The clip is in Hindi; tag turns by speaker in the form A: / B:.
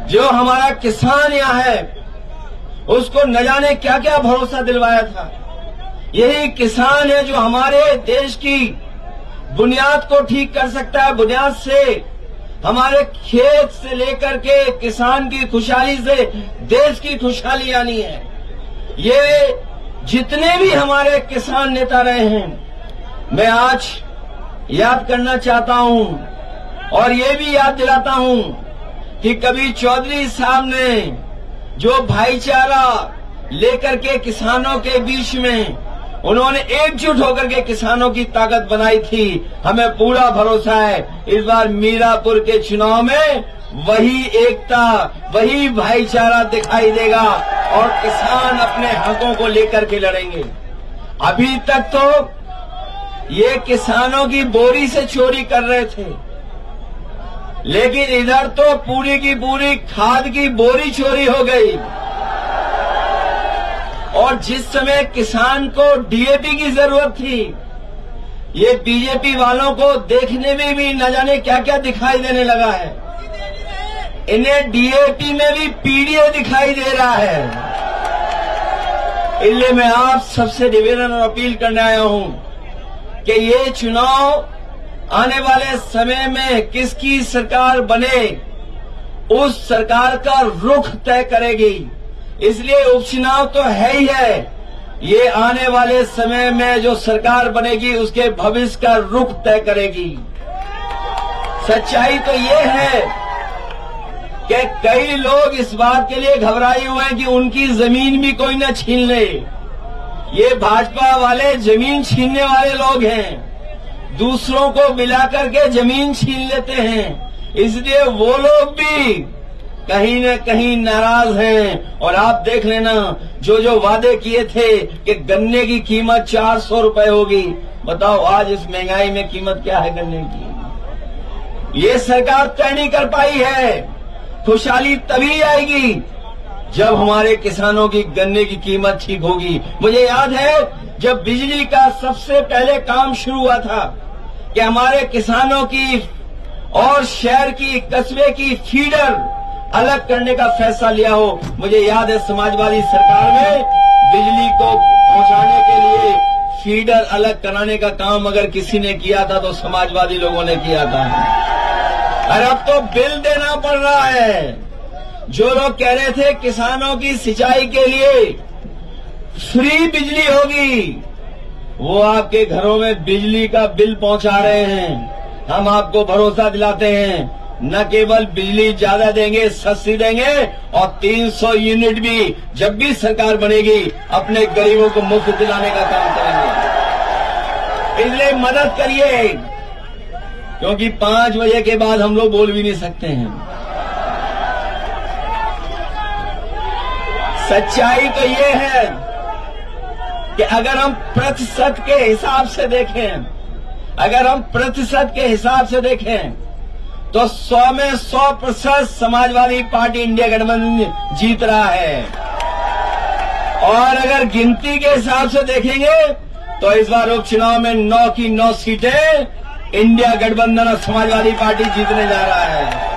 A: जो हमारा किसान यहाँ है उसको न जाने क्या क्या भरोसा दिलवाया था। यही किसान है जो हमारे देश की बुनियाद को ठीक कर सकता है। बुनियाद से हमारे खेत से लेकर के किसान की खुशहाली से देश की खुशहाली आनी है। ये जितने भी हमारे किसान नेता रहे हैं, मैं आज याद करना चाहता हूं और ये भी याद दिलाता हूं कि कभी चौधरी साहब ने जो भाईचारा लेकर के किसानों के बीच में उन्होंने एकजुट होकर के किसानों की ताकत बनाई थी, हमें पूरा भरोसा है इस बार मीरापुर के चुनाव में वही एकता, वही भाईचारा दिखाई देगा और किसान अपने हकों को लेकर के लड़ेंगे। अभी तक तो ये किसानों की बोरी से चोरी कर रहे थे, लेकिन इधर तो पूरी की पूरी खाद की बोरी चोरी हो गई। और जिस समय किसान को डीएपी की जरूरत थी, ये बीजेपी वालों को देखने में भी न जाने क्या क्या दिखाई देने लगा है। इन्हें डीएपी में भी पीडीए दिखाई दे रहा है। इसलिए मैं आप सबसे निवेदन और अपील करने आया हूं कि ये चुनाव आने वाले समय में किसकी सरकार बने, उस सरकार का रुख तय करेगी। इसलिए उपचुनाव तो है ही है, ये आने वाले समय में जो सरकार बनेगी उसके भविष्य का रुख तय करेगी। सच्चाई तो ये है कि कई लोग इस बात के लिए घबराए हुए हैं कि उनकी जमीन भी कोई न छीन ले। ये भाजपा वाले जमीन छीनने वाले लोग हैं, दूसरों को मिलाकर के जमीन छीन लेते हैं। इसलिए वो लोग भी कहीं न कहीं नाराज हैं। और आप देख लेना, जो जो वादे किए थे कि गन्ने की कीमत 400 रुपए होगी, बताओ आज इस महंगाई में कीमत क्या है गन्ने की। ये सरकार तय नहीं कर पाई है। खुशहाली तभी आएगी जब हमारे किसानों की गन्ने की कीमत ठीक होगी। मुझे याद है जब बिजली का सबसे पहले काम शुरू हुआ था कि हमारे किसानों की और शहर की, कस्बे की फीडर अलग करने का फैसला लिया हो। मुझे याद है समाजवादी सरकार में बिजली को पहुंचाने के लिए फीडर अलग कराने का काम अगर किसी ने किया था तो समाजवादी लोगों ने किया था। और अब तो बिल देना पड़ रहा है। जो लोग कह रहे थे किसानों की सिंचाई के लिए फ्री बिजली होगी, वो आपके घरों में बिजली का बिल पहुंचा रहे हैं। हम आपको भरोसा दिलाते हैं, न केवल बिजली ज्यादा देंगे, सस्ती देंगे, और 300 यूनिट भी जब भी सरकार बनेगी अपने गरीबों को मुफ्त दिलाने का काम करेंगे। इसलिए मदद करिए, क्योंकि 5 बजे के बाद हम लोग बोल भी नहीं सकते हैं। सच्चाई तो ये है कि अगर हम प्रतिशत के हिसाब से देखें, तो 100 में 100% समाजवादी पार्टी इंडिया गठबंधन जीत रहा है। और अगर गिनती के हिसाब से देखेंगे तो इस बार उपचुनाव में 9 की 9 सीटें इंडिया गठबंधन और समाजवादी पार्टी जीतने जा रहा है।